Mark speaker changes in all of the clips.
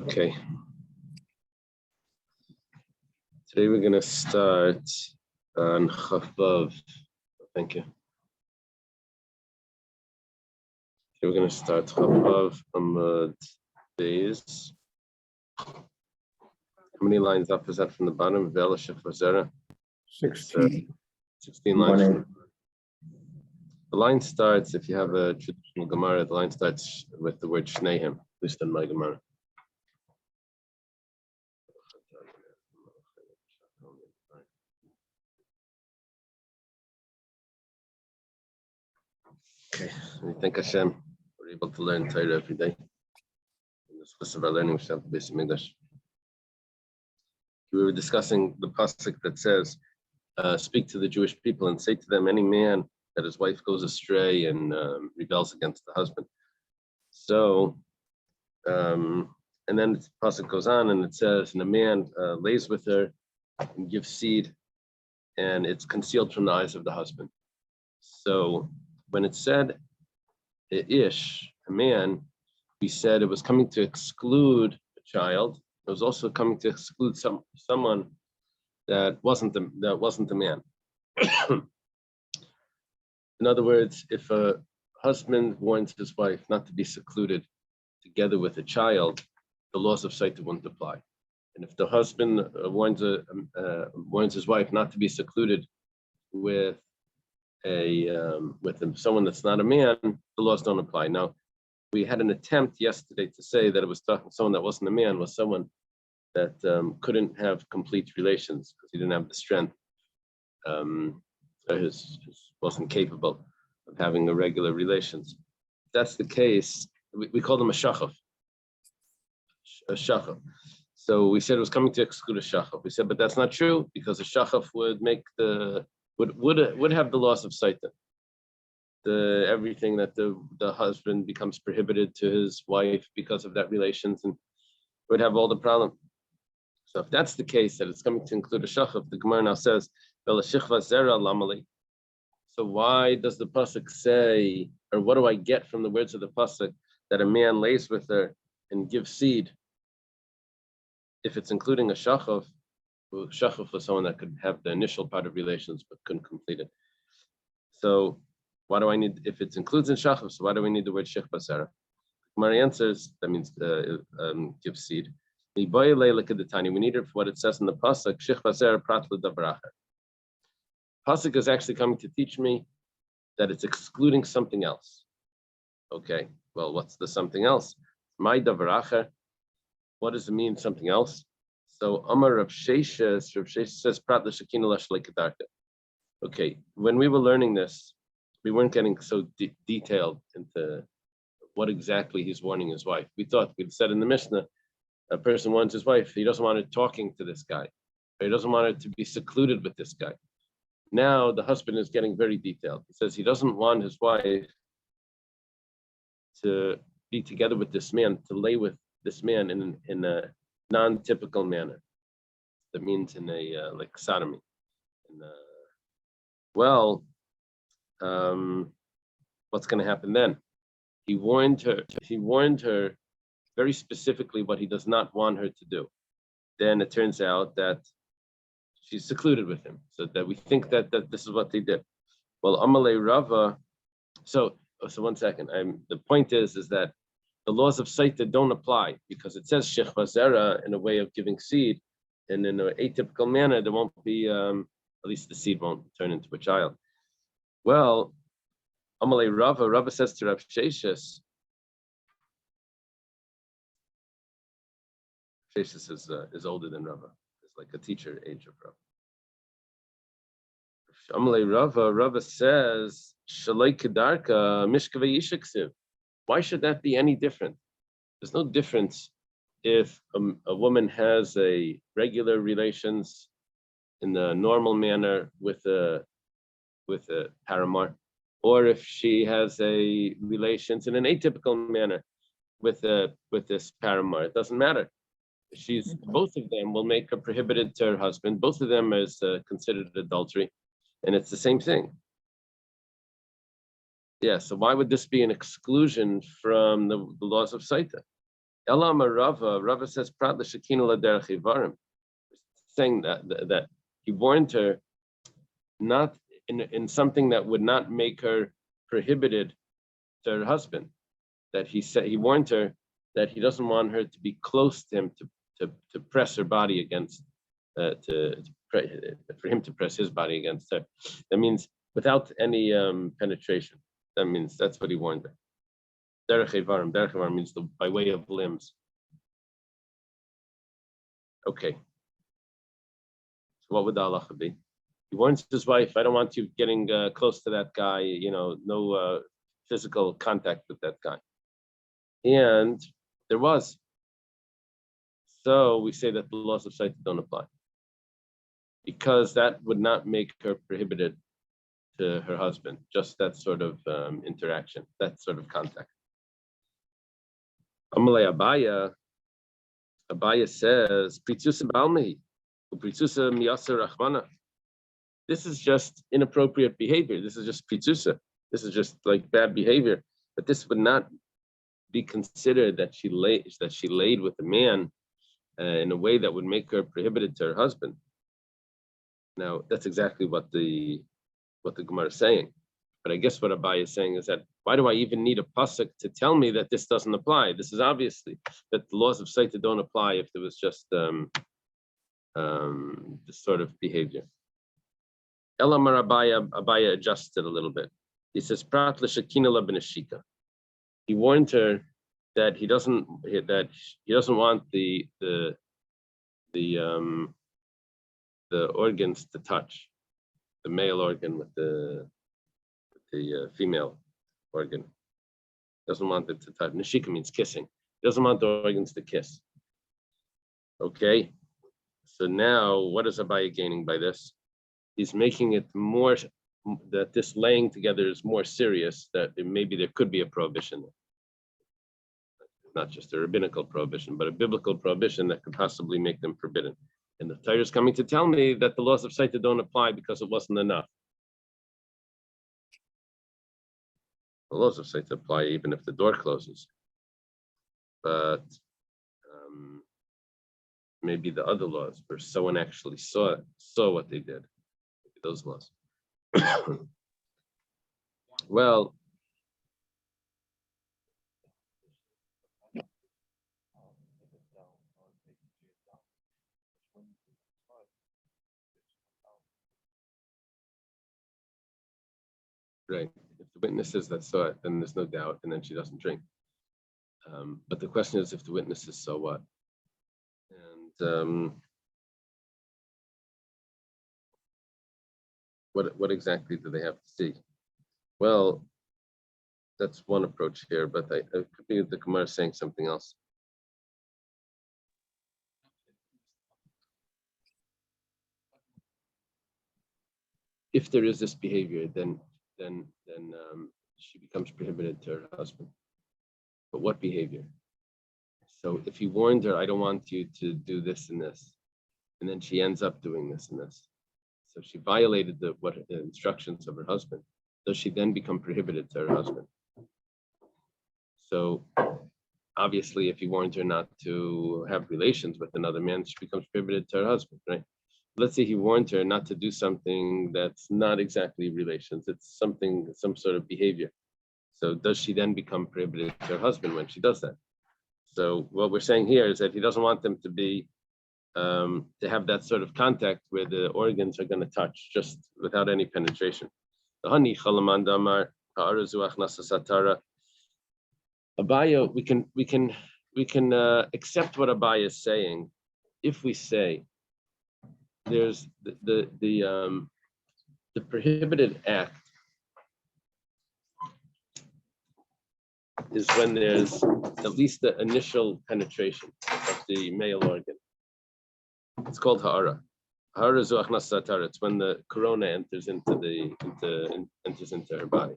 Speaker 1: Okay. Today we're going to start on Chavav. Thank you. Today we're going to start Chavav Amud Beis. How many lines up is that from the bottom? Velashif Vazera?
Speaker 2: 16.
Speaker 1: 16 lines. The line starts, if you have a traditional Gemara, the line starts with the word Shneihim, at least in my Gemara. Okay, we thank Hashem we're able to learn Torah every day. In this course of our learning, we should have the basic English. We were discussing the pasuk that says, speak to the Jewish people and say to them, any man that his wife goes astray and rebels against the husband. So, and then the pasuk goes on and it says, and a man lays with her and gives seed, and it's concealed from the eyes of the husband. So, when it said ish, a man, we said it was coming to exclude a child. It was also coming to exclude someone that wasn't the man. In other words, if a husband warns his wife not to be secluded together with a child, the laws of Sota wouldn't apply. And if the husband warns his wife not to be secluded with someone that's not a man, the laws don't apply. Now, we had an attempt yesterday to say that it was talking someone that wasn't a man was someone that couldn't have complete relations because he didn't have the strength. Wasn't capable of having irregular relations. If that's the case, we call them a shachaf. A shachaf. So we said it was coming to exclude a shachaf. We said, but that's not true because a shachaf would make would have the loss of Sota. Everything that the husband becomes prohibited to his wife because of that relations and would have all the problem. So if that's the case, that it's coming to include a shachaf, the Gemara now says, so why does the pasuk say, or what do I get from the words of the pasuk that a man lays with her and gives seed? If it's including a shachaf, shachaf was someone that could have the initial part of relations but couldn't complete it. So why do I need, if it includes in shachaf, so why do we need the word shich basara? Gemara answers, that means give seed. We need it for what it says in the pasuk, shich basara prat l'davracher. Pasuk is actually coming to teach me that it's excluding something else. Okay, well, what's the something else? My davracher. What does it mean, something else? So Amar Rav Sheshes says prat l'shekina l'shleikadarka. Okay, when we were learning this, we weren't getting so detailed into what exactly he's warning his wife. We thought, we'd said in the Mishnah, a person warns his wife, he doesn't want her talking to this guy, or he doesn't want her to be secluded with this guy. Now the husband is getting very detailed. He says he doesn't want his wife to be together with this man, to lay with this man in a non-typical manner. That means in a like sodomy. What's going to happen then? He warned her very specifically what he does not want her to do. Then it turns out that she's secluded with him, so that we think that this is what they did. Well, Amalei Rava. So 1 second. The point is that the laws of Sota don't apply because it says shich vazera in a way of giving seed, and in an atypical manner there won't be, at least the seed won't turn into a child. Well, Amalei Rava says to Rav Sheshes. Sheshes is older than Rava. Like a teacher age of Rava. Amalei Rava says, Shalai Kedarka Mishkavei Yishaksiv. Why should that be any different? There's no difference if a woman has a regular relations in the normal manner with a paramour, or if she has a relations in an atypical manner with this paramour. It doesn't matter. Both of them will make her prohibited to her husband. Both of them is considered adultery, and it's the same thing. Yeah, so why would this be an exclusion from the laws of Sota? Elama Rava says Prat l'shekina l'derech ivarim, saying that he warned her not in something that would not make her prohibited to her husband. That he warned her that he doesn't want her to be close to him to press her body against for him to press his body against her. That means without any penetration. That means that's what he warned her. Derech ivarim means by way of limbs. Okay. So what would the halacha be? He warns his wife, I don't want you getting close to that guy, no physical contact with that guy. And there was. So we say that the laws of Sota don't apply. Because that would not make her prohibited to her husband, just that sort of interaction, that sort of contact. Amalei Abaya says, Pritzusa Balmehi, Pritzusa Miyasa Rachmana. This is just inappropriate behavior. This is just Pritzusa. This is just like bad behavior. But this would not be considered that she laid with a man in a way that would make her prohibited to her husband. Now, that's exactly what the Gemara is saying. But I guess what Abai is saying is that why do I even need a pasuk to tell me that this doesn't apply? This is obviously that the laws of Sota don't apply if there was just this sort of behavior. Elamar Abaya adjusted a little bit. He says, Prat l'shekina l'beneshika. He warned her that he doesn't want the organs to touch, the male organ with the female organ. Doesn't want it to touch. Neshika means kissing. He doesn't want the organs to kiss. Okay. So now, what is Abaya gaining by this? He's making it more that this laying together is more serious. That maybe there could be a prohibition, not just a rabbinical prohibition, but a biblical prohibition that could possibly make them forbidden. And the Torah is coming to tell me that the laws of Sota don't apply because it wasn't enough. The laws of Sota apply even if the door closes. But maybe the other laws where someone actually saw what they did. Maybe those laws. Well, right. If the witnesses that saw it, then there's no doubt, and then she doesn't drink. But the question is, if the witnesses saw what? And what exactly do they have to see? Well, that's one approach here, but it could be the Gemara saying something else. If there is this behavior, then she becomes prohibited to her husband. But what behavior? So if he warned her, I don't want you to do this and this, and then she ends up doing this and this. So she violated the instructions of her husband. Does she then become prohibited to her husband? So obviously, if he warned her not to have relations with another man, she becomes prohibited to her husband, right? Let's say he warned her not to do something that's not exactly relations. It's some sort of behavior. So does she then become prohibited to her husband when she does that? So what we're saying here is that he doesn't want them to be to have that sort of contact where the organs are going to touch just without any penetration. Abaya, we can accept what Abaya is saying if we say there's the prohibited act is when there's at least the initial penetration of the male organ. It's called ha'ara. Ha'ara zu achnasas hatara. It's when the corona enters into her body.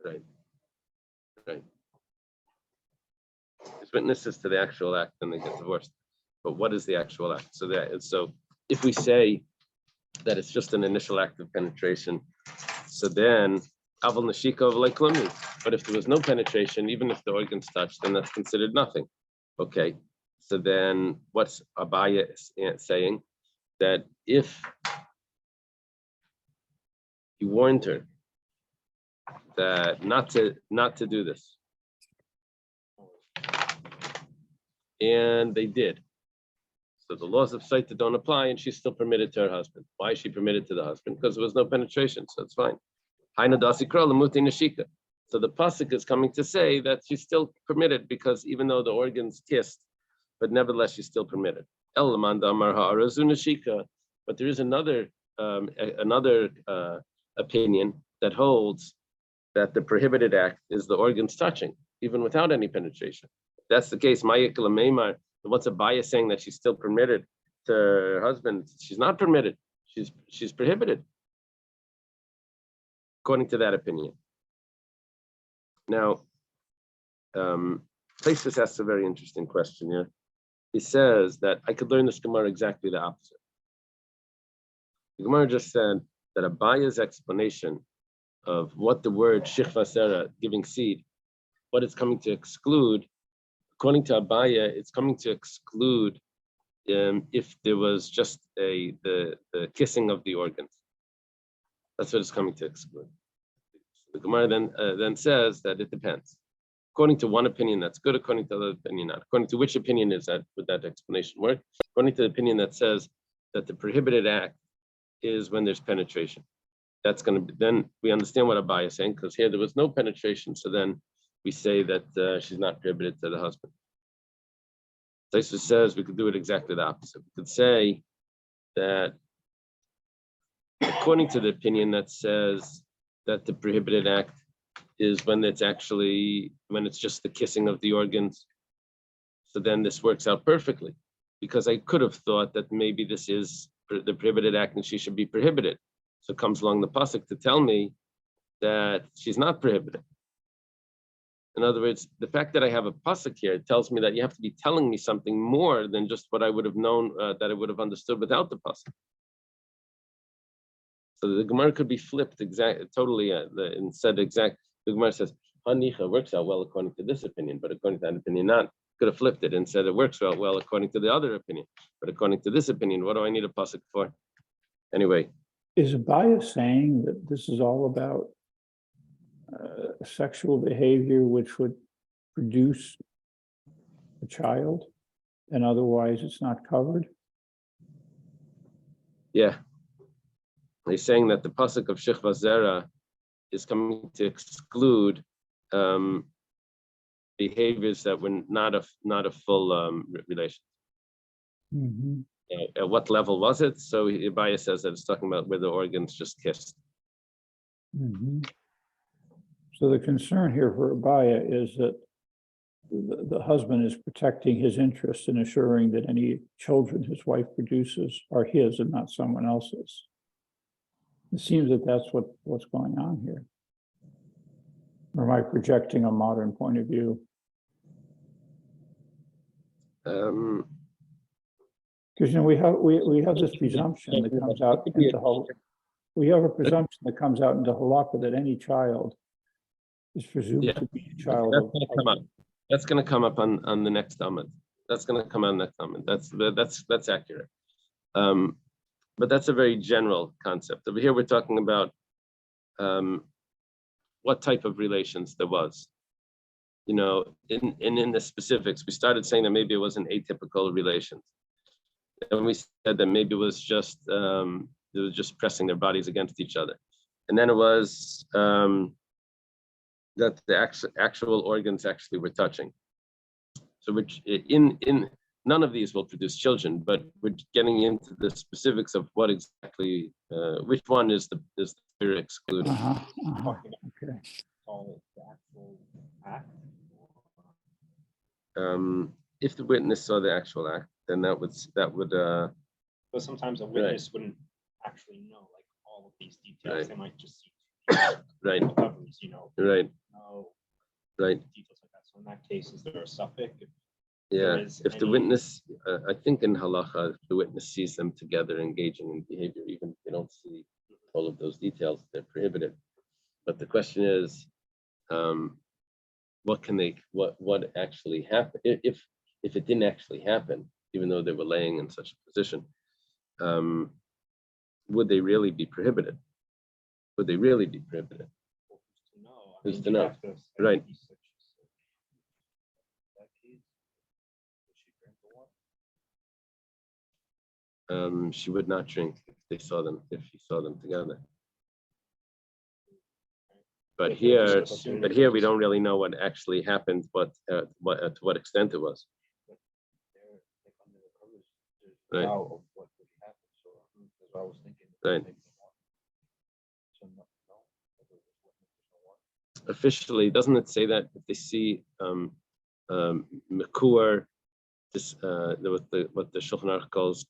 Speaker 1: Right. Right. As witnesses to the actual act, then they get divorced. but what is the actual act? So if we say that it's just an initial act of penetration, so then aval nashika of like klumi. But if there was no penetration, even if the organs touched, then that's considered nothing. Okay. So then what's Abaya saying? That if he warned her that not to do this, and they did. So the laws of Sota don't apply, and she's still permitted to her husband. Why is she permitted to the husband? Because there was no penetration, so it's fine. So the pasuk is coming to say that she's still permitted because even though the organs kissed, but nevertheless she's still permitted. But there is another opinion that holds that the prohibited act is the organs touching, even without any penetration. If that's the case, what's a bias saying that she's still permitted to her husband? She's not permitted. She's prohibited, according to that opinion. Now, Tosfos asks a very interesting question here. He says that I could learn this Gemara exactly the opposite. The Gemara just said that Abaya's explanation of what the word shichva sera, giving seed, what it's coming to exclude, according to Abaya, it's coming to exclude if there was just the kissing of the organs. That's what it's coming to exclude. The Gemara then says that it depends. According to one opinion, that's good. According to the other opinion, not. According to which opinion is that? Would that explanation work? According to the opinion that says that the prohibited act is when there's penetration. That's going to be, then we understand what Abaya is saying, because here there was no penetration. So then we say that she's not prohibited to the husband. Tosfos says we could do it exactly the opposite. We could say that according to the opinion that says that the prohibited act is when it's just the kissing of the organs. So then this works out perfectly, because I could have thought that maybe this is the prohibited act and she should be prohibited. So comes along the pasuk to tell me that she's not prohibited. In other words, the fact that I have a pasuk here tells me that you have to be telling me something more than just what I would have known, that I would have understood without the pasuk. So the Gemara could be flipped totally instead exact. The Gemara says, Hanicha works out well according to this opinion, but according to that opinion, not. Could have flipped it and said it works out well according to the other opinion, but according to this opinion, what do I need a pasuk for? Anyway.
Speaker 2: Is Abaya saying that this is all about sexual behavior which would produce a child, and otherwise it's not covered?
Speaker 1: Yeah. He's saying that the pasuk of Shichva Zera is coming to exclude behaviors that were not a full relation.
Speaker 2: Mm-hmm.
Speaker 1: At what level was it? So Abaya says that it's talking about where the organs just kissed.
Speaker 2: Mm-hmm. So the concern here for Abaya is that the husband is protecting his interest in assuring that any children his wife produces are his and not someone else's. It seems that that's what's going on here. Or am I projecting a modern point of view? Because we have this presumption that comes out into we have a presumption that comes out into halakha that any child is presumed to be a child.
Speaker 1: That's going to come up on the next Amud. That's going to come on the next Amud. That's accurate. But that's a very general concept. Over here, we're talking about what type of relations there was. In the specifics, we started saying that maybe it wasn't atypical relations. And we said that maybe it was just pressing their bodies against each other. And then it was that the actual organs actually were touching. So which in none of these will produce children, but we're getting into the specifics of what exactly, which one is the spirit excluded.
Speaker 2: Okay.
Speaker 1: If the witness saw the actual act, then that would.
Speaker 3: But sometimes a witness wouldn't actually know like all of these details.
Speaker 1: Right.
Speaker 3: They might just see
Speaker 1: right.
Speaker 3: recoveries,
Speaker 1: Right.
Speaker 3: know
Speaker 1: right.
Speaker 3: details like that. So in that case, is there a suffix?
Speaker 1: Yeah,
Speaker 3: is
Speaker 1: if the
Speaker 3: any-
Speaker 1: witness, I think in halacha, if the witness sees them together engaging in behavior, even if they don't see all of those details, they're prohibited. But the question is, what actually happened? If it didn't actually happen, even though they were laying in such a position, would they really be prohibited? Would they really be prohibited?
Speaker 3: to know.
Speaker 1: Who's
Speaker 3: mean,
Speaker 1: to
Speaker 3: you
Speaker 1: know?
Speaker 3: have to say
Speaker 1: Right.
Speaker 3: he said she said. That case, would she drink the water?
Speaker 1: She would not drink if she saw them together. But here we don't really know what actually happened, to what extent it was.
Speaker 3: They're under the covers, there's
Speaker 1: Right.
Speaker 3: vow of what would happen. So that's what I was thinking.
Speaker 1: Right.
Speaker 3: So no, whether it was witnesses or what.
Speaker 1: Officially, doesn't it say that if they see Mekur, this what the Shulchan Aruch calls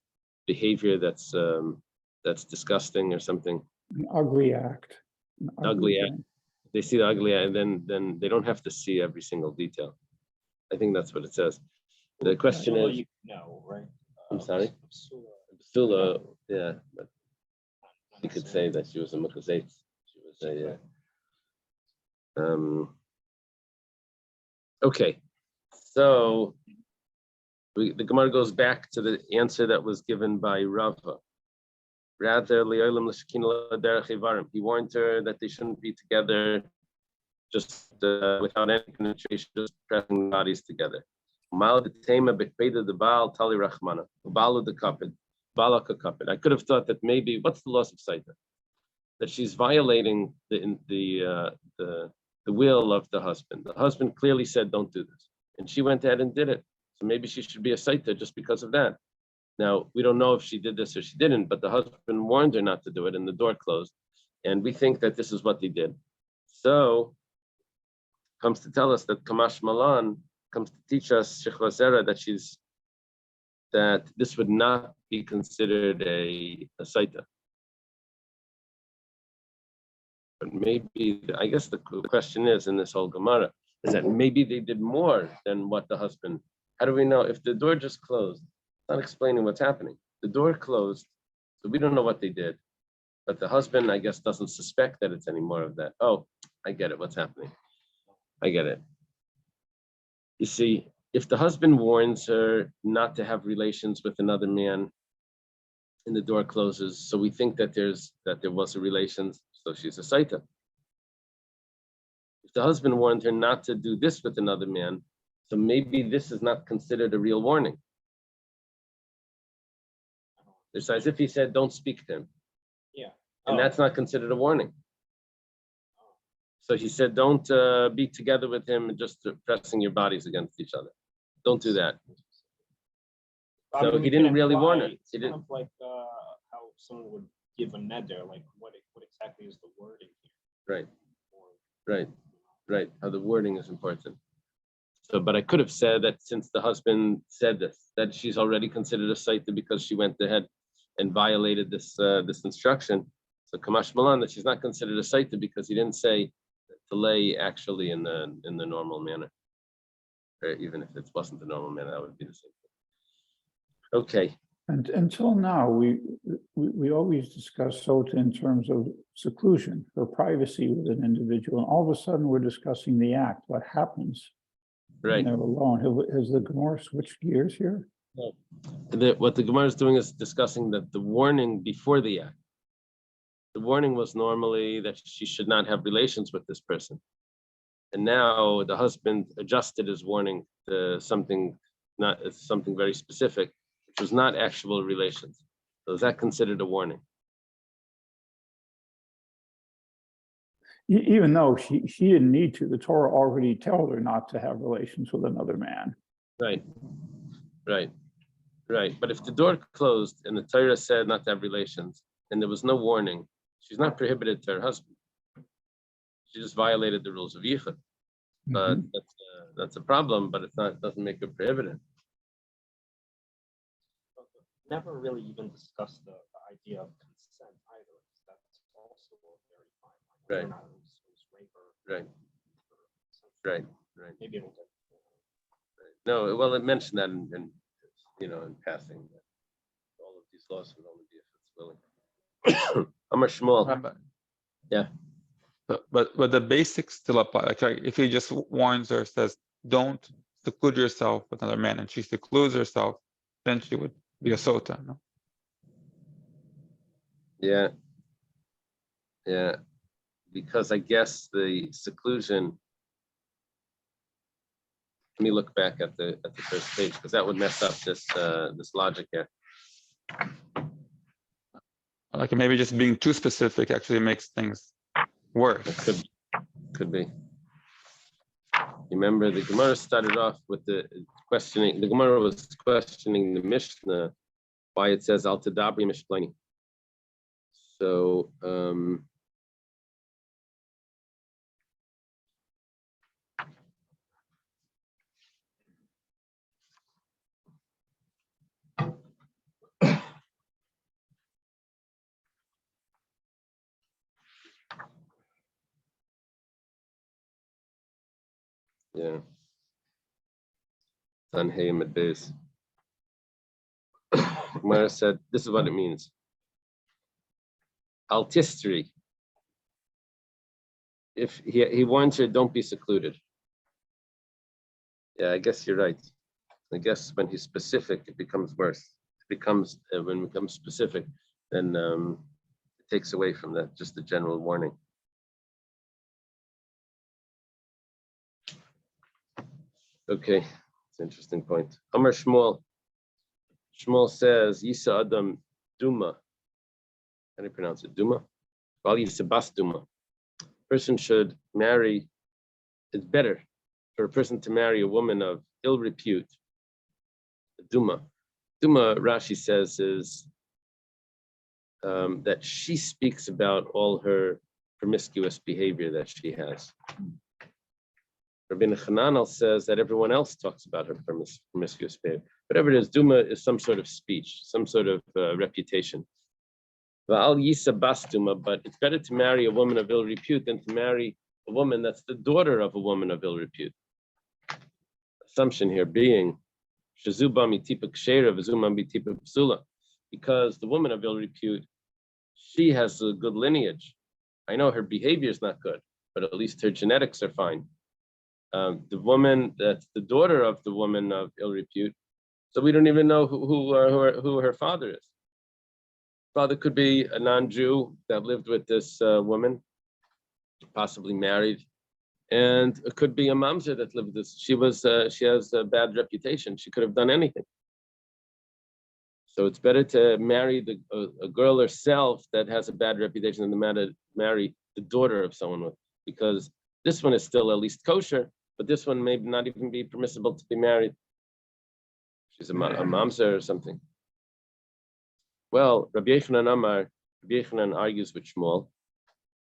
Speaker 1: behavior that's disgusting or something,
Speaker 2: An ugly act. An
Speaker 1: ugly act.
Speaker 2: thing.
Speaker 1: They see the ugly act, and then they don't have to see every single detail. I think that's what it says. The question
Speaker 3: Psula,
Speaker 1: is,
Speaker 3: you know, right?
Speaker 1: I'm sorry?
Speaker 3: Psula,
Speaker 1: yeah, but you could say that she was a Mukazait. She was a okay. So the Gemara goes back to the answer that was given by Rava. Rather, he warned her that they shouldn't be together just without any penetration, just pressing bodies together. I could have thought that maybe, what's the loss of Saita? That she's violating the will of the husband. The husband clearly said, don't do this. And she went ahead and did it. So maybe she should be a Saita just because of that. Now, we don't know if she did this or she didn't, but the husband warned her not to do it and the door closed. And we think that this is what they did. So, comes to tell us that Kamash Malan comes to teach us, Shechva Zera, that this would not be considered a Saita. But maybe, I guess the question is in this whole Gemara, is that maybe they did more than what the husband, how do we know? If the door just closed, it's not explaining what's happening. The door closed, so we don't know what they did. But the husband, I guess, doesn't suspect that it's any more of that. Oh, I get it, what's happening. I get it. You see, if the husband warns her not to have relations with another man and the door closes, so we think that there was a relations, so she's a Saita. If the husband warned her not to do this with another man, so maybe this is not considered a real warning. It's as if he said, don't speak to him.
Speaker 3: Yeah.
Speaker 1: And that's not considered a warning. So he said, don't be together with him and just pressing your bodies against each other. Don't do that.
Speaker 3: I
Speaker 1: So
Speaker 3: mean,
Speaker 1: he
Speaker 3: we
Speaker 1: didn't
Speaker 3: can
Speaker 1: really warn her.
Speaker 3: imply- It's kind of like how someone would give a neder, like what exactly is the wording here?
Speaker 1: Right, right. How the wording is important. So, but I could have said that since the husband said this, that she's already considered a Saita because she went ahead and violated this instruction. So Kamash Malan, that she's not considered a Saita because he didn't say to lay actually in the normal manner. Or even if it wasn't the normal manner, that would be the same thing. Okay.
Speaker 2: And until now, we always discuss Sota in terms of seclusion or privacy with an individual. And all of a sudden, we're discussing the act, what happens when
Speaker 1: Right.
Speaker 2: they're alone. Has the Gemara switched gears here?
Speaker 1: What the Gemara is doing is discussing that the warning before the act. The warning was normally that she should not have relations with this person. And now the husband adjusted his warning to something very specific, which was not actual relations. So is that considered a warning?
Speaker 2: Even though she didn't need to, the Torah already told her not to have relations with another man.
Speaker 1: Right. But if the door closed and the Torah said not to have relations and there was no warning, she's not prohibited to her husband. She just violated the rules of Yichud. But that's a problem, but it doesn't make her prohibited.
Speaker 3: Never really even discussed the idea of consent either. That's also a very fine line.
Speaker 1: Right.
Speaker 3: Whether or not it was rape or
Speaker 1: Right.
Speaker 3: Maybe it'll get.
Speaker 1: No, well, it mentioned that in in passing. That all of these laws would only be if it's willing. Amar Shmuel. Yeah.
Speaker 4: But the basics still apply. Like if he just warns her, says, "Don't seclude yourself with another man," and she secludes herself, then she would be a sota. No?
Speaker 1: Yeah. Yeah. Because I guess the seclusion. Let me look back at the first page because that would mess up this logic here.
Speaker 4: Like maybe just being too specific actually makes things worse.
Speaker 1: It could be. You remember the Gemara started off with the questioning. The Gemara was questioning the Mishnah why it says Al Tadabri Mishplani. So yeah. On Hayim at base. Gemara said, this is what it means. Altistry. If he warns her, don't be secluded. Yeah, I guess you're right. I guess when he's specific, it becomes worse. It becomes when it becomes specific, then it takes away from that just the general warning. Okay, it's an interesting point. Amar Shmuel. Shmuel says, Yisa Adam Duma. How do you pronounce it? Duma? Well, Yisa Bas Duma. Person should marry, it's better for a person to marry a woman of ill repute. Duma. Duma, Rashi says, is that she speaks about all her promiscuous behavior that she has. Rabbeinu Hananel says that everyone else talks about her promiscuous behavior. Whatever it is, Duma is some sort of speech, some sort of reputation. Va'al Yisa Bas Duma, but it's better to marry a woman of ill repute than to marry a woman that's the daughter of a woman of ill repute. Assumption here being, because the woman of ill repute, she has a good lineage. I know her behavior is not good, but at least her genetics are fine. The woman that's the daughter of the woman of ill repute, so we don't even know who her father is. Father could be a non-Jew that lived with this woman, possibly married, and it could be a mamzer that lived with this. She has a bad reputation. She could have done anything. So it's better to marry a girl herself that has a bad reputation than to marry the daughter of someone because this one is still at least kosher, but this one may not even be permissible to be married. She's a mamzer or something. Well, Rabbi Yochanan argues with Shmuel,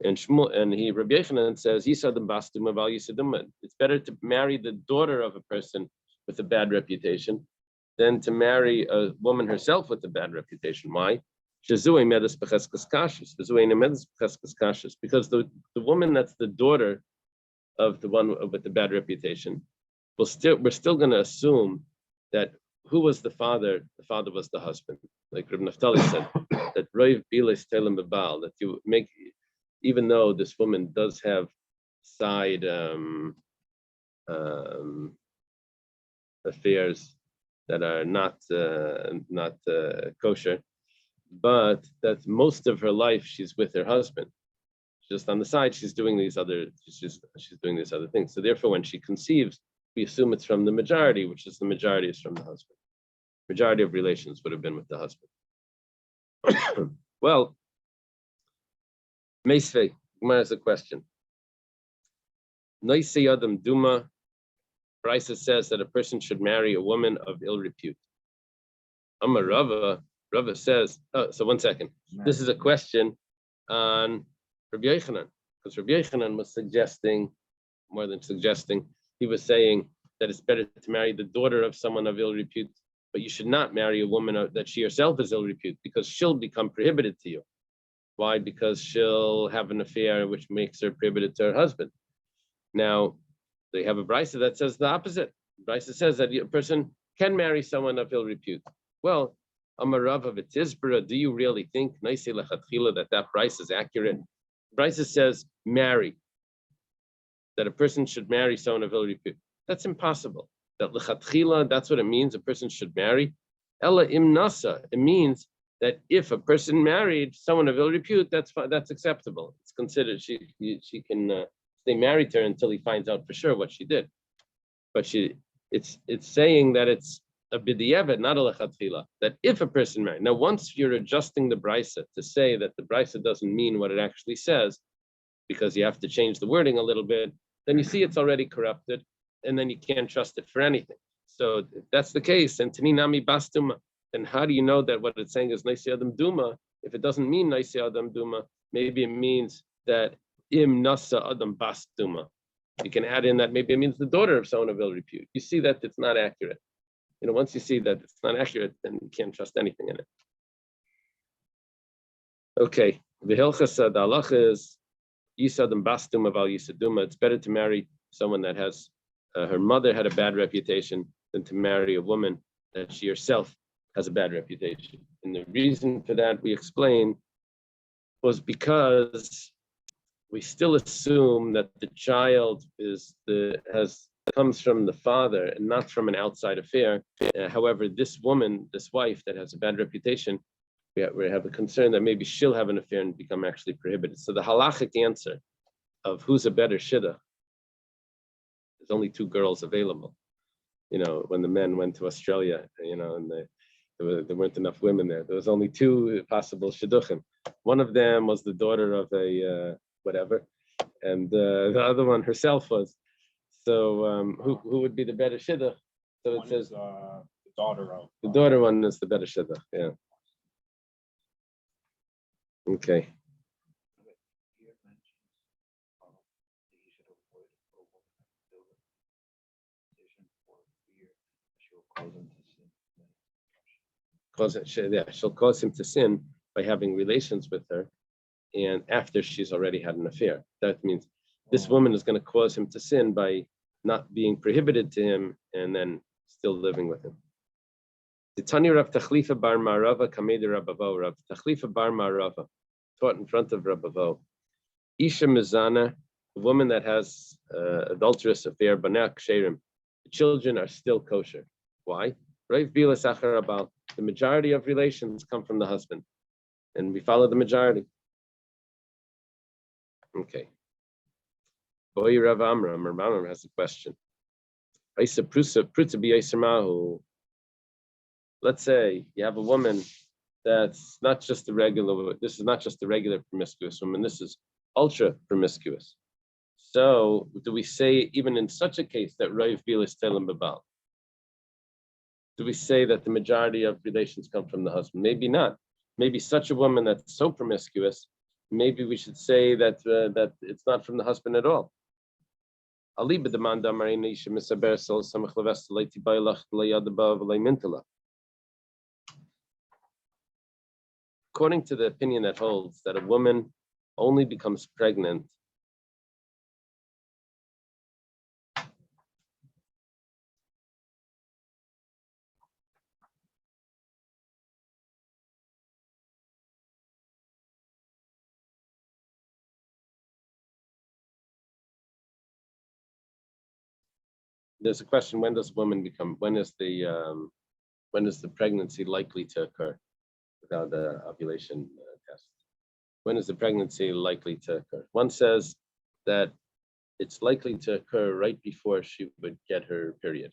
Speaker 1: and Rabbi Yochanan says, Yisadim bastum aval yisadim. It's better to marry the daughter of a person with a bad reputation than to marry a woman herself with a bad reputation. Why? Because the woman that's the daughter of the one with the bad reputation, we're still going to assume that who was the father? The father was the husband. Like Reb Naftali said, that Roiv Bilis Telem Babal, that you make, even though this woman does have side affairs that are not kosher, but that most of her life she's with her husband. Just on the side, she's doing these other things. So therefore, when she conceives, we assume it's from the majority, which is the majority is from the husband. Majority of relations would have been with the husband. Well, Meisvei, Gemara has a question. Noisei Adam Duma, Brisa says that a person should marry a woman of ill repute. Amar Rava says, so 1 second. This is a question on Rabbi Yochanan, because Rabbi Yochanan was suggesting, more than suggesting, he was saying that it's better to marry the daughter of someone of ill repute, but you should not marry a woman that she herself is ill repute, because she'll become prohibited to you. Why? Because she'll have an affair which makes her prohibited to her husband. Now, they have a brisa that says the opposite. Brisa says that a person can marry someone of ill repute. Well, Amarav of Tizbara, do you really think that Brisa is accurate? Brisa says marry, that a person should marry someone of ill repute. That's impossible. That lechatchila, that's what it means. A person should marry. Ella im nasa, it means that if a person married someone of ill repute, that's fine, that's acceptable. It's considered she can stay married to her until he finds out for sure what she did. But it's saying that it's a b'diavad, not a lechatchila. That if a person married, now once you're adjusting the brisa to say that the brisa doesn't mean what it actually says, because you have to change the wording a little bit, then you see it's already corrupted, and then you can't trust it for anything. So if that's the case, and Taninami Bastuma, then how do you know that what it's saying is Naisi Adam Duma? If it doesn't mean Naisi Adam Duma, maybe it means that Im Nasa Adam Bastuma. You can add in that maybe it means the daughter of someone of ill repute. You see that it's not accurate. Once you see that it's not accurate, then you can't trust anything in it. Okay, the Hilchasa, the halacha is Yisadam Bastum of Al Yisaduma. It's better to marry someone that has her mother had a bad reputation than to marry a woman that she herself has a bad reputation. And the reason for that, we explained, was because we still assume that the child comes from the father and not from an outside affair. However, this woman, this wife that has a bad reputation, we have a concern that maybe she'll have an affair and become actually prohibited. So the halachic answer of who's a better shidduch, there's only two girls available. When the men went to Australia, and there weren't enough women there. There was only two possible shidduchim. One of them was the daughter of a whatever, and the other one herself was. So who would be the better shidduch? So it says
Speaker 3: the daughter of
Speaker 1: the daughter one is the better shidduch. Yeah. Okay. She'll cause him to sin by having relations with her, and after she's already had an affair. That means this woman is going to cause him to sin by not being prohibited to him and then still living with him. The Tani Rav Tachlifa bar Marava Kamedi Rabavo. Rav Tachlifa bar Marava taught in front of Rabavo. Isha Mizana, a woman that has adulterous affair, Banak Sherim, the children are still kosher. Why? Rav Bila Sachar Abal. The majority of relations come from the husband, and we follow the majority. Okay. Boy Rav Amram, Rav Amram has a question. Let's say you have a woman that's not just a regular, this is not just a regular promiscuous woman, this is ultra promiscuous. So do we say, even in such a case, that Rav Bila is telling Babal? Do we say that the majority of relations come from the husband? Maybe not. Maybe such a woman that's so promiscuous, maybe we should say that that it's not from the husband at all. According to the opinion that holds that a woman only becomes pregnant there's a question: when is the pregnancy likely to occur without the ovulation test? When is the pregnancy likely to occur? One says that it's likely to occur right before she would get her period.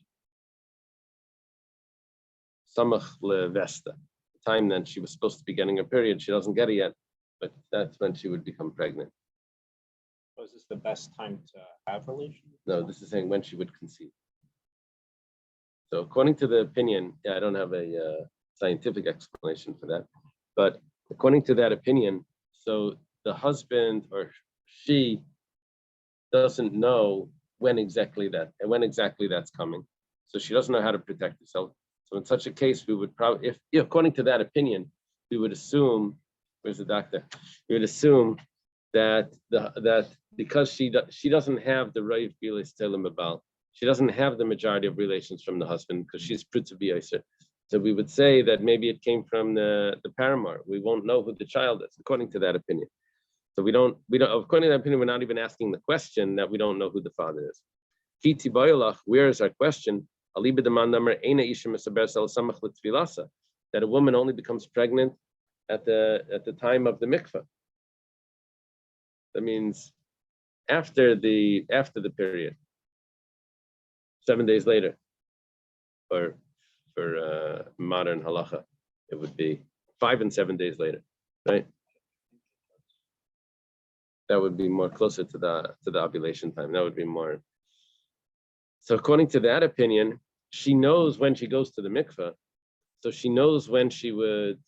Speaker 1: Samach levesta, the time then she was supposed to be getting her period, she doesn't get it yet, but that's when she would become pregnant.
Speaker 3: So is this the best time to have relations?
Speaker 1: No, this is saying when she would conceive. So according to the opinion, I don't have a scientific explanation for that, but according to that opinion, so the husband or she doesn't know when exactly that's coming. So she doesn't know how to protect herself. So in such a case, we would probably, if according to that opinion, we would assume, where's the doctor? We would assume that that because she doesn't have the Rav Bilis Telim Abal, she doesn't have the majority of relations from the husband because she's pritza b'yaiser. So we would say that maybe it came from the paramour. We won't know who the child is, according to that opinion. So we don't, according to that opinion, we're not even asking the question that we don't know who the father is. Kiti bayolach, where is our question? That a woman only becomes pregnant at the time of the mikveh. That means after the period, 7 days later, or for modern halacha, it would be 5 and 7 days later, right? That would be more closer to the ovulation time. That would be more. So according to that opinion, she knows when she goes to the mikveh, so she knows when she would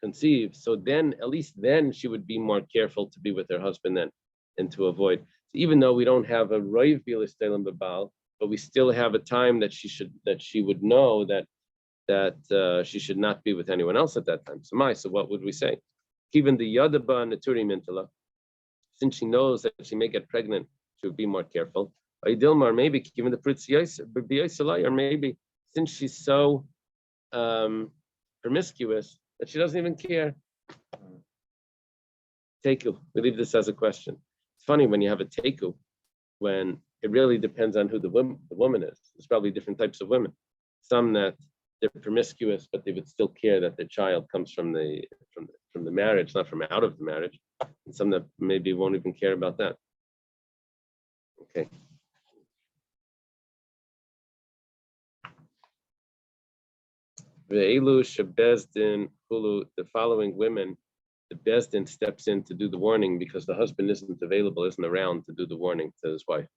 Speaker 1: conceive. So then, at least then, she would be more careful to be with her husband then, and to avoid. So even though we don't have a roiv bilis telim b'bal, but we still have a time that she would know that she should not be with anyone else at that time. So what would we say? Even the yadaba naturi mintala, since she knows that she may get pregnant, she would be more careful. Dilmar, maybe given the or maybe since she's so promiscuous that she doesn't even care. Teku, we leave this as a question. It's funny when you have a teku, when it really depends on who the woman is. There's probably different types of women. Some that they're promiscuous, but they would still care that their child comes from the marriage, not from out of the marriage. And some that maybe won't even care about that. Okay. The following women, the Bezdin steps in to do the warning because the husband isn't around to do the warning to his wife.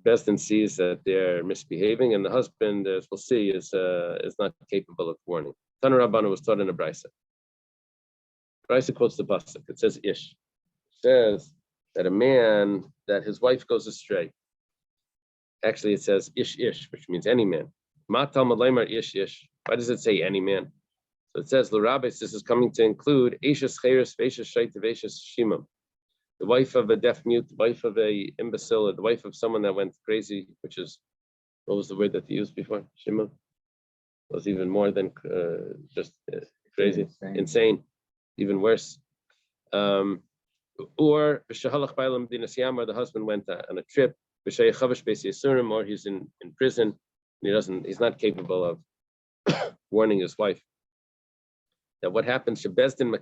Speaker 1: Bezdin sees that they're misbehaving, and the husband, as we'll see, is not capable of warning. Tana Rabbana was taught in a brisa. Brisa quotes the pasuk. It says ish. It says that a man, that his wife goes astray. Actually, it says ish ish, which means any man. Matal Malaymar ish ish. Why does it say any man? So it says L'Rabbis, this is coming to include Eishes Cheres, Veishes Shaita, Veishes Shimam. The wife of a deaf mute, the wife of a imbecile, the wife of someone that went crazy, which is, what was the word that they used before? Shimam? Was even more than just crazy, insane, even worse. Or B'Shahalach Bailam Dinasiyam, the husband went on a trip, B'Shay Chavish Beis Yisurim, or he's in prison. He's not capable of warning his wife. That what happens, the Bezdin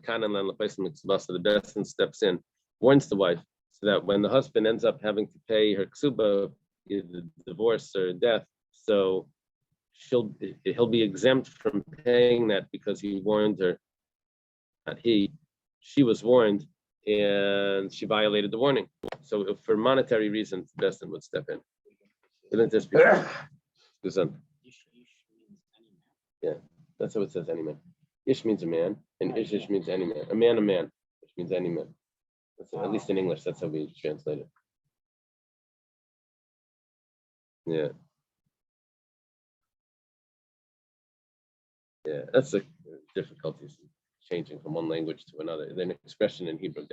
Speaker 1: steps in, warns the wife, so that when the husband ends up having to pay her ksuba, either divorce or death, so he'll be exempt from paying that because he warned her. Not he, she was warned, and she violated the warning. So for monetary reasons, the Bezdin would step in. Isn't this before? Yeah, that's how it says, any man. Ish means a man, and ish means any man. A man, which means any man. At least in English, that's how we translate it. Yeah. Yeah, that's the difficulties changing from one language to another. Then an expression in Hebrew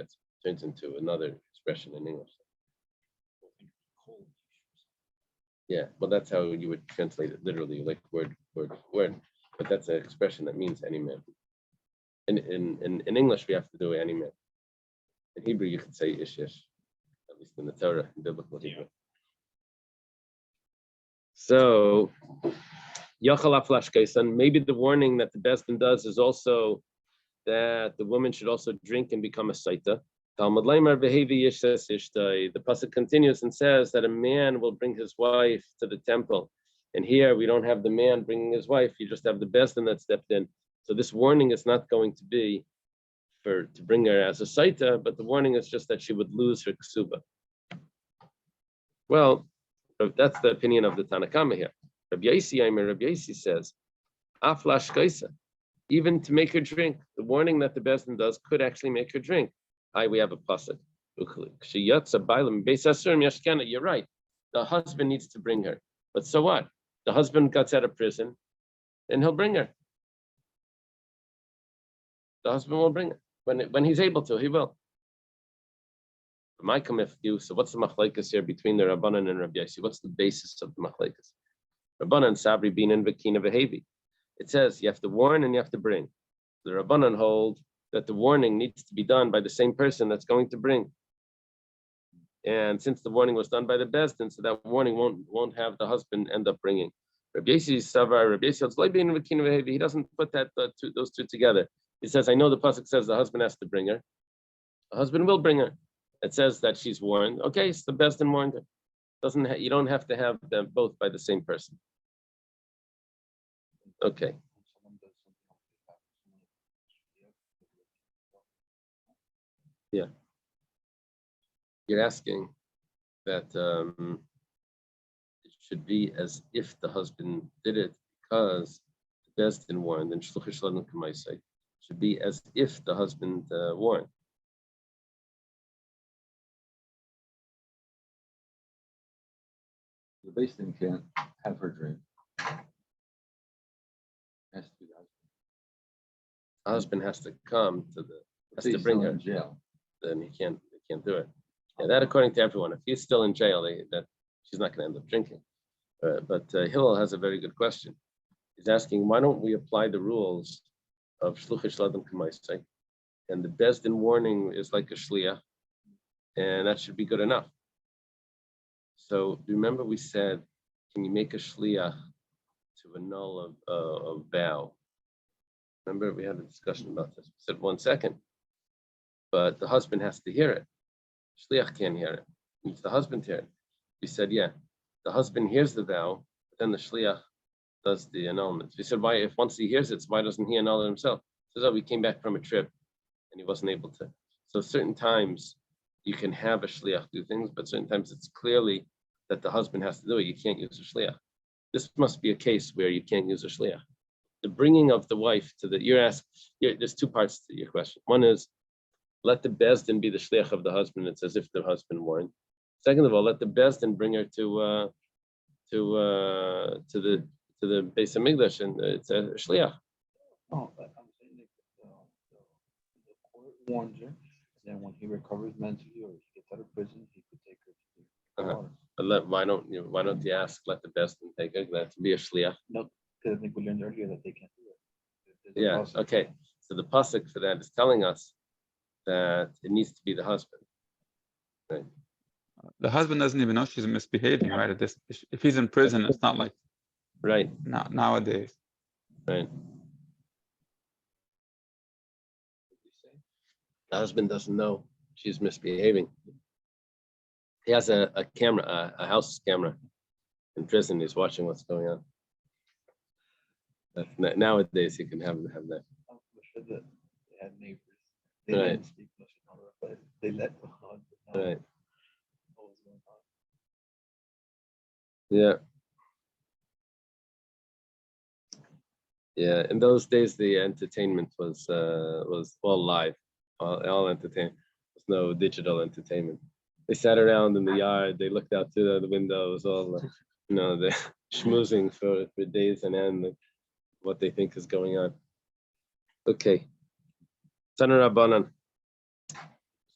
Speaker 1: turns into another expression in English. Yeah, well, that's how you would translate it literally, like word. But that's an expression that means any man. In English, we have to do any man. In Hebrew, you could say ish, at least in the Torah, in biblical Hebrew. So, maybe the warning that the Bezdin does is also that the woman should also drink and become a saita. The pasuk continues and says that a man will bring his wife to the temple. And here we don't have the man bringing his wife, you just have the Bezdin that stepped in. So this warning is not going to be to bring her as a saita, but the warning is just that she would lose her ksuba. Well, that's the opinion of the Tanakama here. Rabbi Yossi says, Aflash kaisa, even to make her drink, the warning that the Bezdin does could actually make her drink. We have a pasuk. You're right. The husband needs to bring her. But so what? The husband gets out of prison, and he'll bring her. The husband will bring her. When he's able to, he will. My kamifku. So what's the machlekes here between the Rabbanan and Rabbi Yossi? What's the basis of the machlekes? Rabbanan sabri bin v'kina v'hevi. It says you have to warn and you have to bring. The Rabbanan hold that the warning needs to be done by the same person that's going to bring. And since the warning was done by the Bezdin, so that warning won't have the husband end up bringing. Rabbi Yossi savar, Rabbi Yossi holds bin v'kina v'hevi. He doesn't put those two together. He says, I know the pasuk says the husband has to bring her. The husband will bring her. It says that she's warned. Okay, so the Bezdin warned her. You don't have to have them both by the same person. Okay. Yeah. You're asking that it should be as if the husband did it because the Bezdin warned, and shluchish ladon k'maisei. Should be as if the husband warned.
Speaker 5: The Bezdin can't have her drink. Has to be
Speaker 1: The husband has to come to has to
Speaker 5: he's
Speaker 1: bring
Speaker 5: still
Speaker 1: her.
Speaker 5: in jail.
Speaker 1: Then he can't do it. Yeah, that according to everyone. If he's still in jail, that she's not going to end up drinking. But Hillel has a very good question. He's asking, why don't we apply the rules of shluchish ladon k'maisei, and the Bezdin warning is like a shliach, and that should be good enough. So remember, we said, can you make a shliach to annul a vow? Remember, we had a discussion about this. We said 1 second, but the husband has to hear it. Shliach can't hear it. Needs the husband to hear it. We said, yeah, the husband hears the vow, but then the shliach does the annulment. We said, why? If once he hears it, why doesn't he annul it himself? He says, oh, we came back from a trip and he wasn't able to. So certain times you can have a shliach do things, but certain times it's clearly that the husband has to do it. You can't use a shliach. This must be a case where you can't use a shliach. The bringing of the wife to there's two parts to your question. One is, let the Bezdin be the shliach of the husband. It's as if the husband warned. Second of all, let the Bezdin bring her to the Beis Hamikdash, and it's a shliach.
Speaker 5: No, but I'm saying that the court warns her, and then when he recovers mentally or he gets out of prison, he could take her to the water.
Speaker 1: But why don't you ask? Let the Bezdin take her. That to be a shliach.
Speaker 5: No, because I think we learned earlier that they can't do it.
Speaker 1: Yeah. Okay. So the pasuk for that is telling us that it needs to be the husband. Right.
Speaker 4: The husband doesn't even know she's misbehaving, right? If he's in prison, it's not like
Speaker 1: Right.
Speaker 4: nowadays.
Speaker 1: Right. The husband doesn't know she's misbehaving. He has a camera, a house camera in prison. He's watching what's going on. Nowadays, he can have that.
Speaker 5: I'm sure that they had neighbors. They
Speaker 1: Right.
Speaker 5: didn't speak much about it, but they let the husband know
Speaker 1: Right.
Speaker 5: what was going on.
Speaker 1: Yeah. Yeah. In those days, the entertainment was all live, all entertainment. There's no digital entertainment. They sat around in the yard. They looked out through the windows. All they're schmoozing for days on end. What they think is going on. Okay. Tana Rabbanan.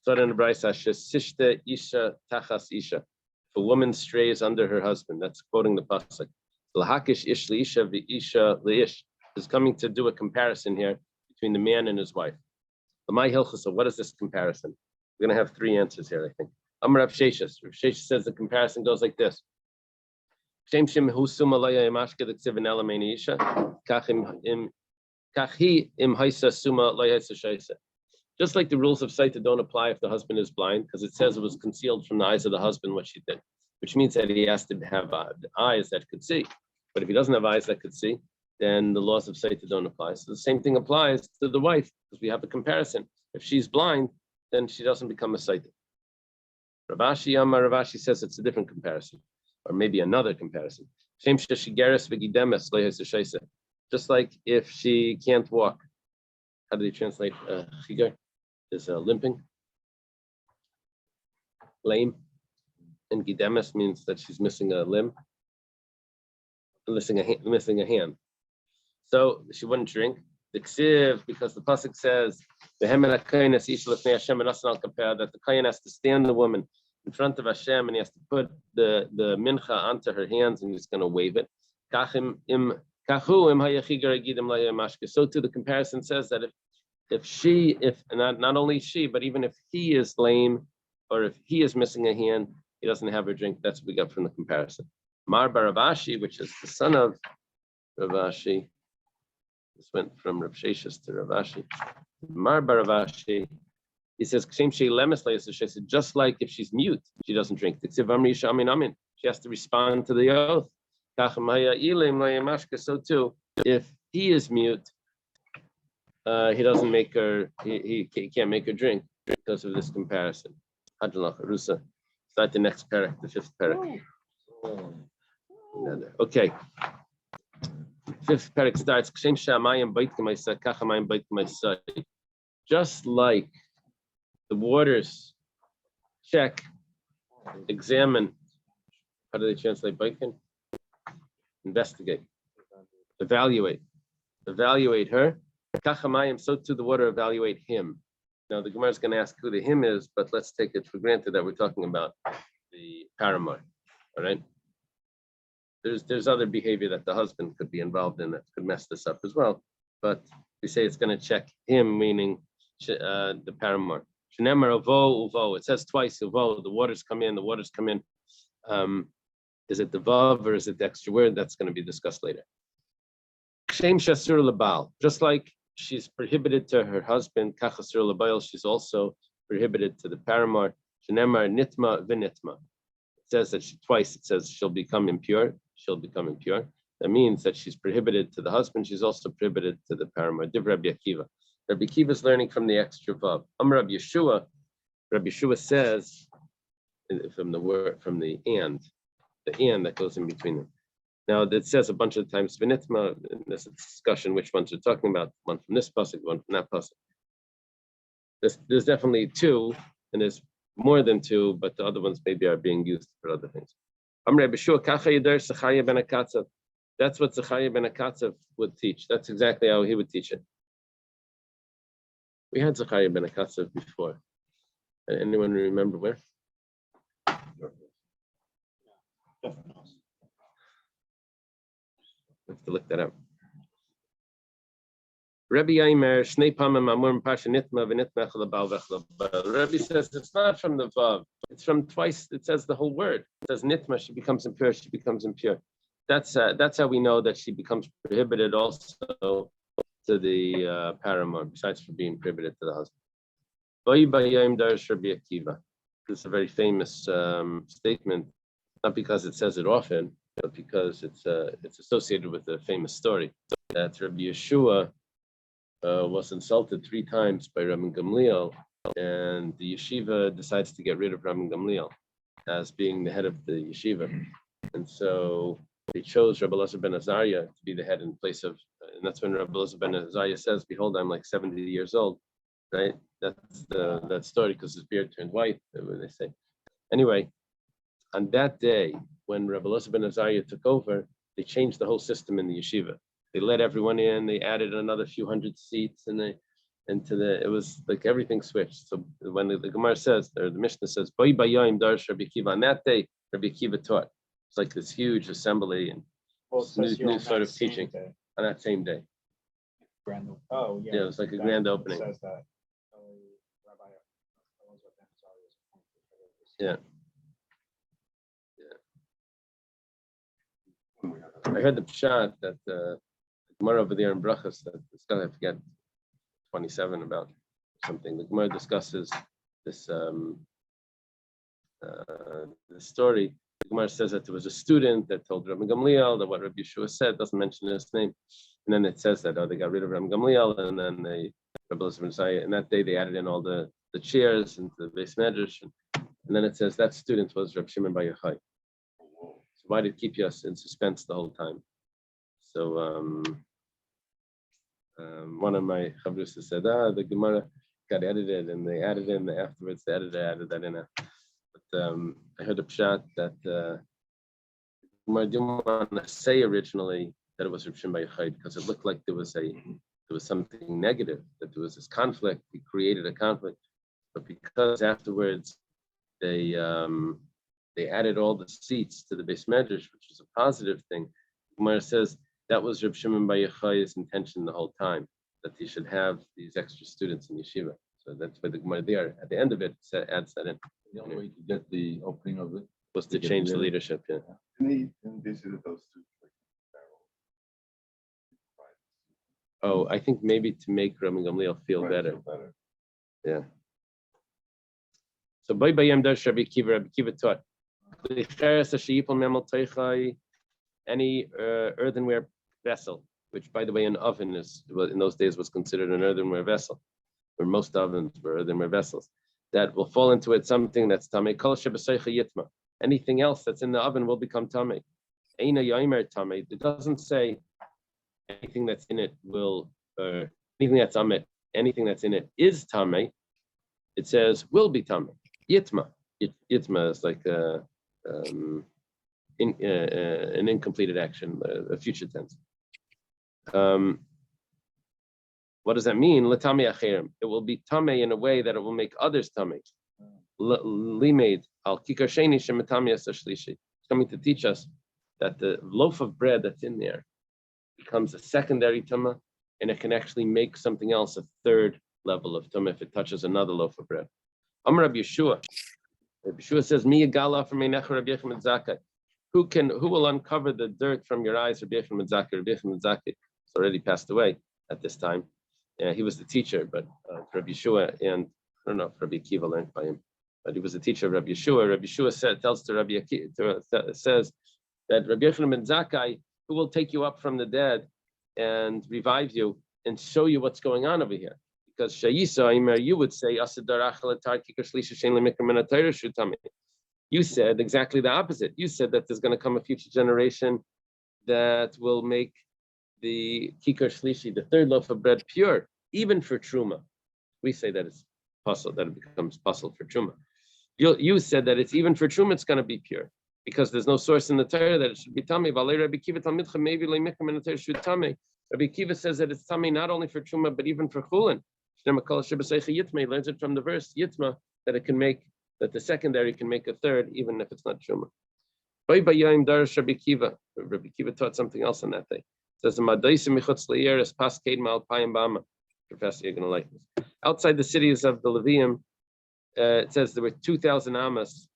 Speaker 1: Start in the Brisa. Shesishta isha tachas isha. If a woman strays under her husband, that's quoting the pasuk. Lahakish ish liisha v'isha liish is coming to do a comparison here between the man and his wife. Lamai hilchasa. What is this comparison? We're going to have three answers here, I think. Amar Rav Sheshes. Rav Sheshes says the comparison goes like this. Just like the rules of Sota don't apply if the husband is blind, because it says it was concealed from the eyes of the husband what she did, which means that he has to have eyes that could see. But if he doesn't have eyes that could see, then the laws of Sota don't apply. So the same thing applies to the wife, because we have a comparison. If she's blind, then she doesn't become a Sota. Ravashi says it's a different comparison, or maybe another comparison. Just like if she can't walk. How do they translate chigar? Is limping, lame, and gidemes means that she's missing a limb, missing a hand. So she wouldn't drink, the ksiv, because the pasuk says the that the kohen has to stand the woman in front of Hashem and he has to put the mincha onto her hands and he's going to wave it. So too, the comparison says that if not only she, but even if he is lame or if he is missing a hand, he doesn't have her drink. That's what we got from the comparison. Mar Baravashi, which is the son of Ravashi. This went from Rav Sheshis to Ravashi. Mar Baravashi, he says, just like if she's mute, she doesn't drink. She has to respond to the oath. So too, if he is mute, he doesn't make her, he can't make her drink because of this comparison. Start the next parak, the fifth parak. Okay. Fifth parak starts. Just like the waters check, examine. How do they translate baikin? Investigate, evaluate her. So too the water evaluate him. Now the Gemara is going to ask who the him is, but let's take it for granted that we're talking about the paramount. All right. There's other behavior that the husband could be involved in that could mess this up as well. But we say it's going to check him, meaning the paramount. It says twice uvo. The waters come in. Is it the vav or is it the extra word? That's going to be discussed later. Just like she's prohibited to her husband, she's also prohibited to the paramount. It says that twice it says she'll become impure. That means that she's prohibited to the husband. She's also prohibited to the paramount. Div Rabbi Akiva. Rabbi Akiva is learning from the extra vav. Rabbi Yeshua says from the and that goes in between them. Now that says a bunch of times v'nitma in this discussion which ones we're talking about. One from this pasuk, one from that pasuk. There's definitely two, and there's more than two, but the other ones maybe are being used for other things. That's what Zechariah ben Akatzav would teach. That's exactly how he would teach it. We had Zechariah ben Akatzav before. Anyone remember where? We have to look that up. Rabbi Aimer, Shnei Pamim Amur Pasha Nitma v'Nitma Echalabal v'Echalabal. Rabbi says it's not from the vav. It's from twice. It says the whole word. It says Nitma. She becomes impure. That's how we know that she becomes prohibited also to the paramount, besides for being prohibited to the husband. This is a very famous statement, not because it says it often, but because it's associated with a famous story that Rabbi Yeshua was insulted 3 times by Rabbi Gamliel, and the yeshiva decides to get rid of Rabbi Gamliel as being the head of the yeshiva, and so they chose Rabbi Elazar ben Azariah to be the head in place of, and that's when Rabbi Elazar ben Azariah says, "Behold, I'm like 70 years old." Right? That's that story because his beard turned white. They say. Anyway, on that day when Rabbi Elazar ben Azariah took over, they changed the whole system in the yeshiva. They let everyone in. They added another few hundred seats, and it was like everything switched. So when the Gemara says, or the Mishnah says, "Boi bayayim darsh Rabbi Akiva," on that day, Rabbi Akiva taught. It's like this huge assembly and new sort of teaching on that same day.
Speaker 5: Grand opening.
Speaker 3: Oh yeah.
Speaker 1: Yeah, it was like a grand opening.
Speaker 3: Says that.
Speaker 1: Yeah. I heard the pshat that Gemara over there in Brachas, that it's gonna forget 27 about something. The Gemara discusses this this story. The Gemara says that there was a student that told Rabbi Gamliel that what Rabbi Yeshua said, doesn't mention his name, and then it says that they got rid of Rabbi Gamliel, and then Rabbi Elazar ben Azariah, and that day they added in all the chairs into the base medrash, and then it says that student was Rabbi Shimon bar Yochai. So why did it keep us in suspense the whole time? So one of my chavrus said, the Gemara got edited, and they added in afterwards. The editor added that in. But I heard a pshat that Gemara didn't want to say originally that it was Rabbi Shimon bar Yochai because it looked like there was a there was something negative, that there was this conflict. He created a conflict, but because afterwards they added all the seats to the Beis Medrash, which was a positive thing. Gemara says that was Reb Shimon Bar Yochai's intention the whole time, that he should have these extra students in yeshiva. So that's why the Gemara there at the end of it adds that in.
Speaker 5: The only way to get the opening of it.
Speaker 1: Was to change the leadership. Yeah.
Speaker 6: And they said that those two
Speaker 1: Oh, I think maybe to make Rabbi Gamliel feel better. Yeah. So by Bayam Darsh Rabbi Kiva taught. Any earthenware vessel, which by the way, an oven in those days was considered an earthenware vessel, or most ovens were earthenware vessels, that will fall into it something that's tamei. Kol shebaseicha yitma. Anything else that's in the oven will become tamei. Eina yomer tamei. It doesn't say anything that's in it will, anything that's tamei, anything that's in it is tamei. It says will be tamei. Yitma. Yitma is like an incompleted action, a future tense. What does that mean? L'tamei acherim. It will be tamei in a way that it will make others tamei. Limeid al kikar sheni shemetami asashlishi. It's coming to teach us that the loaf of bread that's in there becomes a secondary tuma, and it can actually make something else a third level of tuma if it touches another loaf of bread. Amar Rabbi Yeshua. Rabbi Yeshua says, "Mi yagala from Meinecha Rabbi Yechim Zakai." Who will uncover the dirt from your eyes? Rabbi Yechim Zakai. Rabbi Yechim Zakai has already passed away at this time. He was the teacher, but Rabbi Yeshua, and I don't know if Rabbi Akiva learned by him, but he was the teacher of Rabbi Yeshua. Rabbi Yeshua tells to Rabbi Akiva, says that Rabbi Yechim ben Zakai, who will take you up from the dead and revive you and show you what's going on over here. Because Shayisa, you would say, you said exactly the opposite. You said that there's going to come a future generation that will make the kikar shlishi, the third loaf of bread, pure, even for truma. We say that it's possible, that it becomes possible for truma. You said that it's even for truma, it's going to be pure, because there's no source in the Torah that it should be tamei. Rabbi Kiva says that it's tamei not only for truma but even for chulin. Learns it from the verse Yitma that it can make, that the secondary can make a third even if it's not truma. Rabbi Kiva taught something else on that day. It says Professor, you're going to like this. Outside the cities of the Levium, it says there were 2,000 amas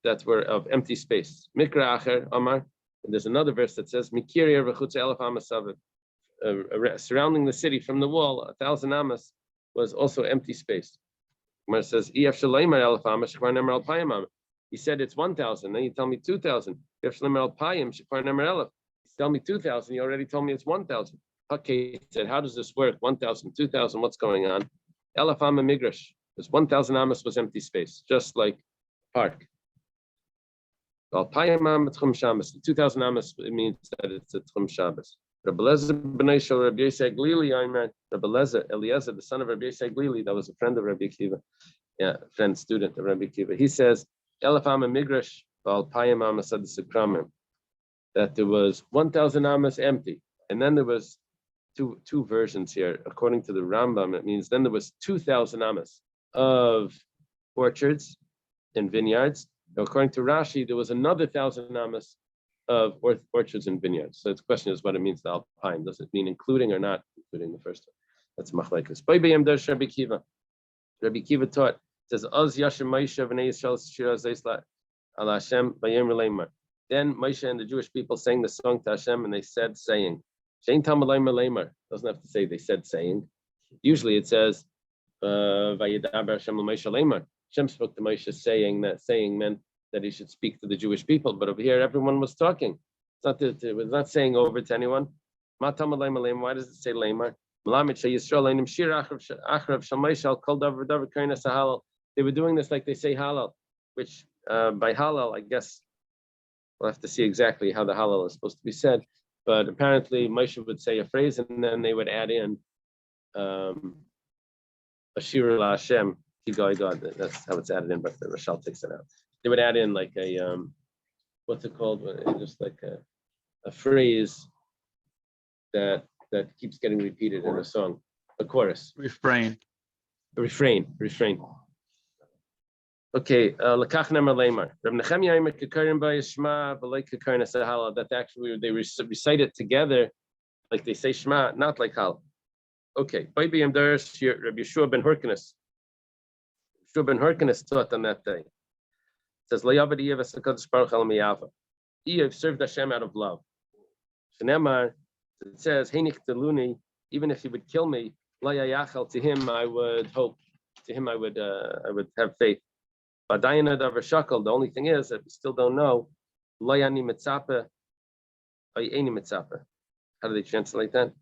Speaker 1: that were of empty space. Mikra acher Amar, and there's another verse that says Mikiria v'chutz elef amas saviv. Surrounding the city from the wall, 1,000 amas was also empty space. Gemara says Ef shaleimer elef amas shekvar nemer al payim amas. He said it's 1,000. Then you tell me 2,000. Ef shaleimer al payim shekvar nemer elef. Tell me 2,000. You already told me it's 1,000. Okay, he said, how does this work? 1,000, 2,000. What's going on? Elef ama migrash. This 1,000 amas was empty space, just like park. Al payim amas tchum shabbos. 2,000 amas, it means that it's a tchum Shabbos. Rabbi Eliezer b'nai shel Rabbi Yosei Glili, Rabbi Eliezer, the son of Rabbi Yosei Glili, that was a friend of Rabbi Akiva, friend, student of Rabbi Akiva. He says, Elef ama migrash, al payim amas adisukramim, that there was 1,000 amas empty, and then there was two versions here. According to the Rambam, it means then there was 2,000 amas of orchards and vineyards. According to Rashi, there was another 1,000 amas of orchards and vineyards. So the question is what it means, the alpine. Does it mean including or not including the first one? That's machlekes. Rabbi Kiva. Rabbi Kiva taught, it says, Az Yashem Moshe v'nei Yisrael shira zeisla al Hashem v'yem releimer. Then Moshe and the Jewish people sang the song to Hashem, and they said, saying, Shein Tamalayim Leimer. Doesn't have to say they said saying. Usually it says, Vayedaber Hashem l'Moshe Leimer. Hashem spoke to Moshe saying. That saying meant that he should speak to the Jewish people, but over here everyone was talking. It was not saying over to anyone. Why does it say Leimer? They were doing this like they say halal, which by halal, I guess we'll have to see exactly how the halal is supposed to be said. But apparently Moshe would say a phrase and then they would add in Ashir la Hashem, God. That's how it's added in, but the Rashal takes it out. They would add in like a what's it called? Just like a phrase that that keeps getting repeated in a song, a chorus,
Speaker 4: Refrain.
Speaker 1: refrain. Okay, Lakach Nemer Lemar. Reb Nechemia Eimer Kekarim Shema v'Lei Kekarim Sahala. That actually they recite it together, like they say Shema, not like Hal. Okay, Rabbi Yeshua ben Hyrcanus. Yeshua ben Hyrcanus taught on that day. It says, "Layavad Eev esakadosh baruch hu miyava." Eev served Hashem out of love. Shneimar, it says, "Heinik deluni." Even if he would kill me, layayachal, to him I would hope. To him I would have faith. Badayana davar shakal. The only thing is that we still don't know. Layani mitzapa, ayeni mitzapa. How do they translate that?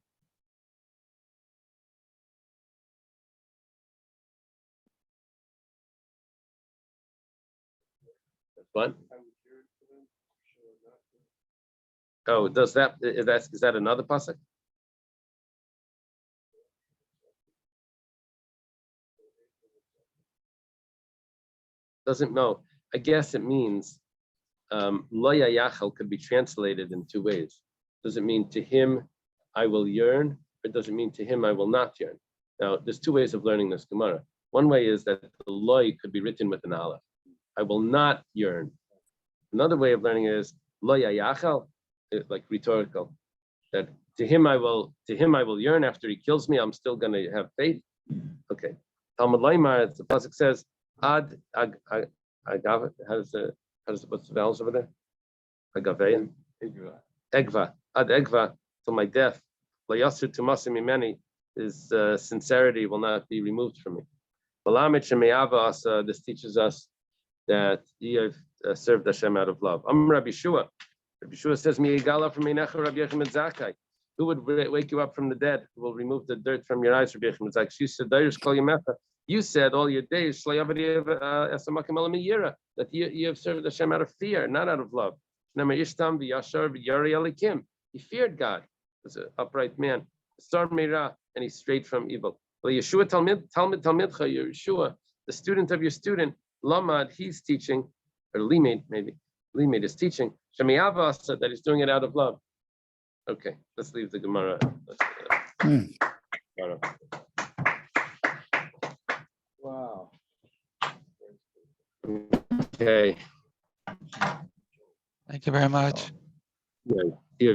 Speaker 1: What? Oh, does that is that another pasuk? Doesn't know. I guess it means lo yayachal could be translated in two ways. Does it mean to him I will yearn, or does it mean to him I will not yearn? Now, there's two ways of learning this Gemara. One way is that the loy could be written with an aleph. I will not yearn. Another way of learning is lo yayachal, like rhetorical. That to him I will yearn after he kills me. I'm still going to have faith. Okay. Talmud Laimar, the pasuk says ad agava. What's the vowels over there? Agaveya. Egva. Ad egva till my death. Layasir tumasim imeni. His sincerity will not be removed from me. This teaches us that Eev served Hashem out of love. Rabbi Shua. Rabbi Shua says, who would wake you up from the dead? Who will remove the dirt from your eyes? You said all your days that you have served Hashem out of fear, not out of love. He feared God. He was an upright man. And he strayed from evil. Well, Yeshua Yeshua, the student of your student, Lamad, he's teaching, or Limaid maybe. Limaid is teaching. Shemiyava said that he's doing it out of love. Okay, let's leave the Gemara.
Speaker 5: Wow.
Speaker 1: Okay.
Speaker 4: Thank you very much.
Speaker 1: Yeah,